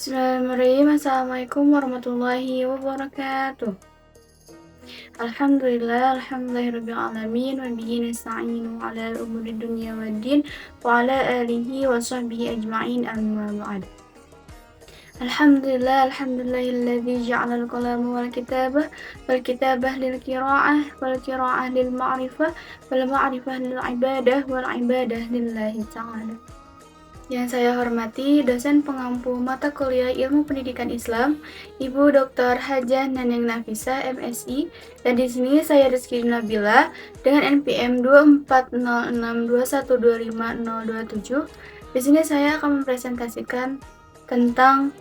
Bismillahirrahmanirrahim. Assalamualaikum warahmatullahi wabarakatuh. Alhamdulillahirabbil alamin wa bihi nasta'inu ala umuri dunya waddin wa ala alihi wa sahbihi ajma'in amma ba'd. Alhamdulillahilladzi ja'ala al-qalama wal kitabah lil qira'ah wal qira'ah lil ma'rifah wal ma'rifah lil ibadah wal ibadah lillahi ta'ala. Yang saya hormati dosen pengampu mata kuliah Ilmu Pendidikan Islam, Ibu Dr. Hajah Neneng Nafisa, MSI, dan di sini saya Rizky Nabila dengan NPM 240621250027. Di sini saya akan mempresentasikan tentang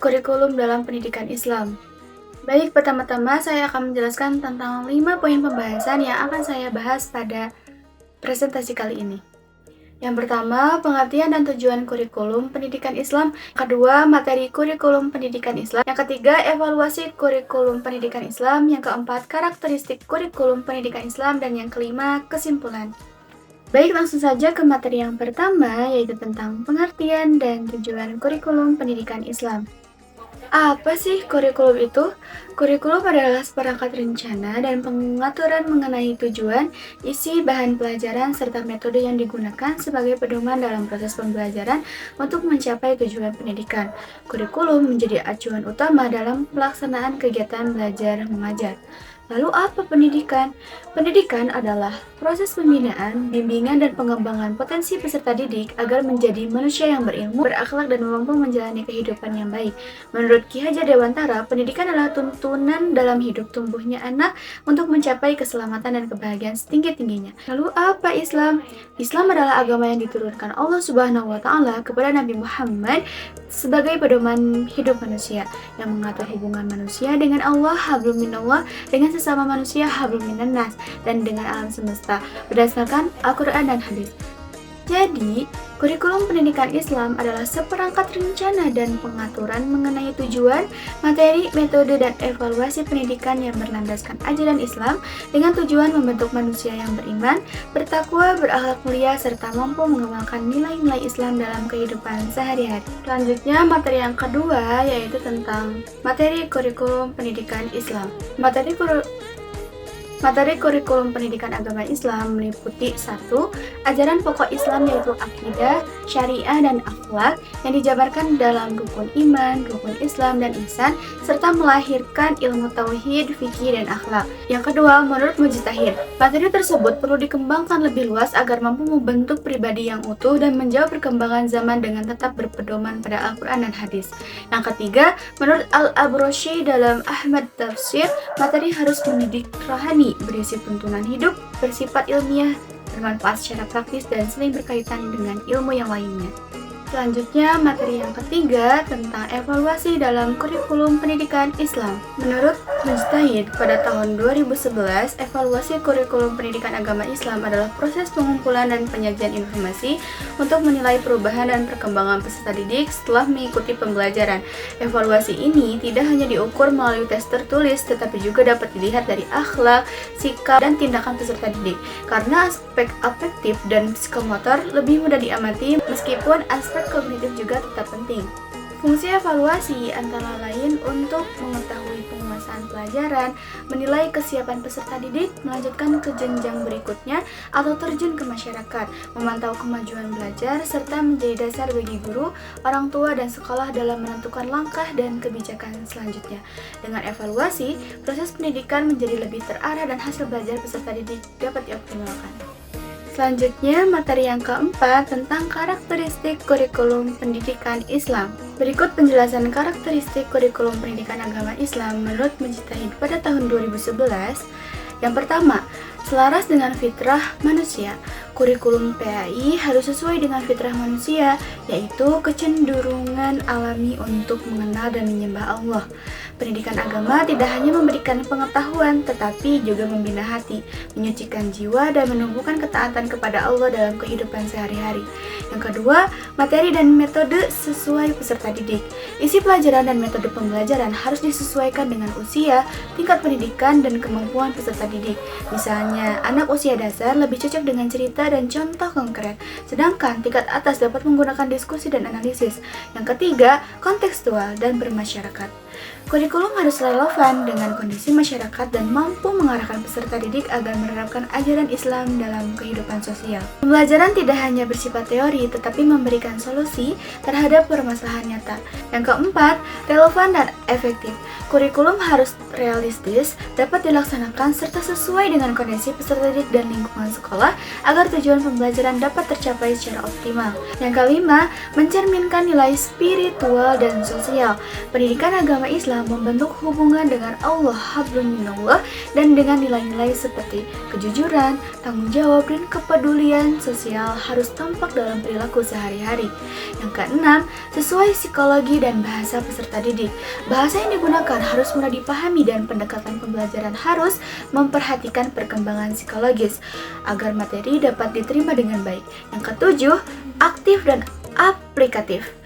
kurikulum dalam pendidikan Islam. Baik, pertama-tama saya akan menjelaskan tentang 5 poin pembahasan yang akan saya bahas pada presentasi kali ini. Yang pertama, pengertian dan tujuan kurikulum pendidikan Islam. Kedua, materi kurikulum pendidikan Islam. Yang ketiga, evaluasi kurikulum pendidikan Islam. Yang keempat, karakteristik kurikulum pendidikan Islam. Dan yang kelima, kesimpulan. Baik, langsung saja ke materi yang pertama, yaitu tentang pengertian dan tujuan kurikulum pendidikan Islam. Apa sih kurikulum itu? Kurikulum adalah seperangkat rencana dan pengaturan mengenai tujuan, isi, bahan pelajaran, serta metode yang digunakan sebagai pedoman dalam proses pembelajaran untuk mencapai tujuan pendidikan. Kurikulum menjadi acuan utama dalam pelaksanaan kegiatan belajar mengajar. Lalu apa pendidikan? Pendidikan adalah proses pembinaan, bimbingan, dan pengembangan potensi peserta didik agar menjadi manusia yang berilmu, berakhlak, dan mampu menjalani kehidupan yang baik. Menurut Ki Hajar Dewantara, pendidikan adalah tuntunan dalam hidup tumbuhnya anak untuk mencapai keselamatan dan kebahagiaan setinggi-tingginya. Lalu apa Islam? Islam adalah agama yang diturunkan Allah Subhanahu wa Ta'ala kepada Nabi Muhammad sebagai pedoman hidup manusia yang mengatur hubungan manusia dengan Allah, hablum minallah, dengan sesama manusia, hablum minan nas, dan dengan alam semesta berdasarkan Al-Quran dan hadis. Jadi, kurikulum pendidikan Islam adalah seperangkat rencana dan pengaturan mengenai tujuan, materi, metode, dan evaluasi pendidikan yang berlandaskan ajaran Islam dengan tujuan membentuk manusia yang beriman, bertakwa, berakhlak mulia, serta mampu mengamalkan nilai-nilai Islam dalam kehidupan sehari-hari. Selanjutnya, materi yang kedua yaitu tentang materi kurikulum pendidikan Islam. Materi kurikulum pendidikan agama Islam meliputi 1. Ajaran pokok Islam yaitu akidah, syariah, dan akhlak yang dijabarkan dalam rukun iman, rukun Islam, dan ihsan, serta melahirkan ilmu tauhid, fikih, dan akhlak. Yang kedua, menurut mujtahid, materi tersebut perlu dikembangkan lebih luas agar mampu membentuk pribadi yang utuh dan menjawab perkembangan zaman dengan tetap berpedoman pada Al-Quran dan hadis. Yang ketiga, menurut Al-Abrosyi dalam Ahmad Tafsir, materi harus mendidik rohani, berisi tuntunan hidup, bersifat ilmiah, bermanfaat secara praktis, dan sering berkaitan dengan ilmu yang lainnya. Selanjutnya, materi yang ketiga tentang evaluasi dalam kurikulum pendidikan Islam. Menurut Mujtahid, pada tahun 2011, evaluasi kurikulum pendidikan agama Islam adalah proses pengumpulan dan penyajian informasi untuk menilai perubahan dan perkembangan peserta didik setelah mengikuti pembelajaran. Evaluasi ini tidak hanya diukur melalui tes tertulis, tetapi juga dapat dilihat dari akhlak, sikap, dan tindakan peserta didik. Karena aspek afektif dan psikomotor lebih mudah diamati, meskipun aspek kognitif juga tetap penting. Fungsi evaluasi antara lain untuk mengetahui penguasaan pelajaran, menilai kesiapan peserta didik, melanjutkan ke jenjang berikutnya, atau terjun ke masyarakat, memantau kemajuan belajar, serta menjadi dasar bagi guru, orang tua, dan sekolah dalam menentukan langkah dan kebijakan selanjutnya. Dengan evaluasi, proses pendidikan menjadi lebih terarah dan hasil belajar peserta didik dapat dioptimalkan. Selanjutnya, materi yang keempat tentang karakteristik kurikulum pendidikan Islam. Berikut penjelasan karakteristik kurikulum pendidikan agama Islam menurut Mujtahid pada tahun 2011. Yang pertama, selaras dengan fitrah manusia. Kurikulum PAI harus sesuai dengan fitrah manusia, yaitu kecenderungan alami untuk mengenal dan menyembah Allah. Pendidikan agama tidak hanya memberikan pengetahuan, tetapi juga membina hati, menyucikan jiwa, dan menumbuhkan ketaatan kepada Allah dalam kehidupan sehari-hari. Yang kedua, materi dan metode sesuai peserta didik. Isi pelajaran dan metode pembelajaran harus disesuaikan dengan usia, tingkat pendidikan, dan kemampuan peserta didik. Misalnya, anak usia dasar lebih cocok dengan cerita dan contoh konkret, sedangkan tingkat atas dapat menggunakan diskusi dan analisis. Yang ketiga, kontekstual dan bermasyarakat. Kurikulum harus relevan dengan kondisi masyarakat dan mampu mengarahkan peserta didik agar menerapkan ajaran Islam dalam kehidupan sosial. Pembelajaran tidak hanya bersifat teori, tetapi memberikan solusi terhadap permasalahan nyata. Yang keempat, relevan dan efektif. Kurikulum harus realistis, dapat dilaksanakan, serta sesuai dengan kondisi peserta didik dan lingkungan sekolah agar tujuan pembelajaran dapat tercapai secara optimal. Yang kelima, mencerminkan nilai spiritual dan sosial. Pendidikan agama Islam membentuk hubungan dengan Allah, hablum minallah, dan dengan nilai-nilai seperti kejujuran, tanggung jawab, dan kepedulian sosial harus tampak dalam perilaku sehari-hari. Yang keenam, sesuai psikologi dan bahasa peserta didik. Bahasa yang digunakan harus mudah dipahami dan pendekatan pembelajaran harus memperhatikan perkembangan psikologis agar materi dapat diterima dengan baik. Yang ketujuh, aktif dan aplikatif.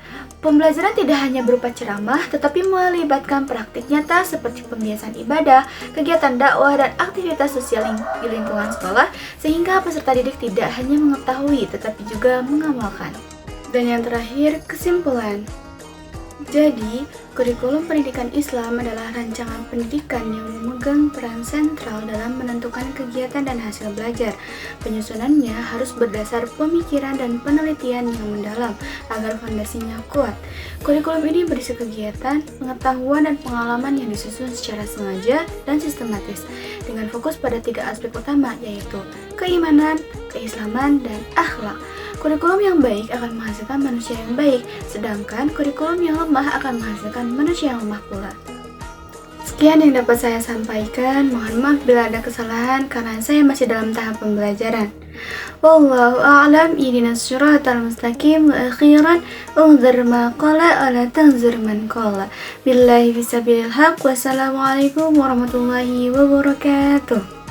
Pembelajaran tidak hanya berupa ceramah, tetapi melibatkan praktik nyata seperti pembiasan ibadah, kegiatan dakwah, dan aktivitas sosial di lingkungan sekolah, sehingga peserta didik tidak hanya mengetahui, tetapi juga mengamalkan. Dan yang terakhir, kesimpulan. Jadi, kurikulum pendidikan Islam adalah rancangan pendidikan yang memegang peran sentral dalam menentukan kegiatan dan hasil belajar. Penyusunannya harus berdasar pemikiran dan penelitian yang mendalam agar fondasinya kuat. Kurikulum ini berisi kegiatan, pengetahuan, dan pengalaman yang disusun secara sengaja dan sistematis dengan fokus pada 3 aspek utama, yaitu keimanan, keislaman, dan akhlak. Kurikulum yang baik akan menghasilkan manusia yang baik, sedangkan kurikulum yang lemah akan menghasilkan manusia yang lemah pula. Sekian yang dapat saya sampaikan, mohon maaf bila ada kesalahan karena saya masih dalam tahap pembelajaran. Wallahu a'lam, ihdinas siratal mustaqim, wa akhiran unzur ma qala ala tanzur man qala. Billahi fisabilil haq, wassalamualaikum warahmatullahi wabarakatuh.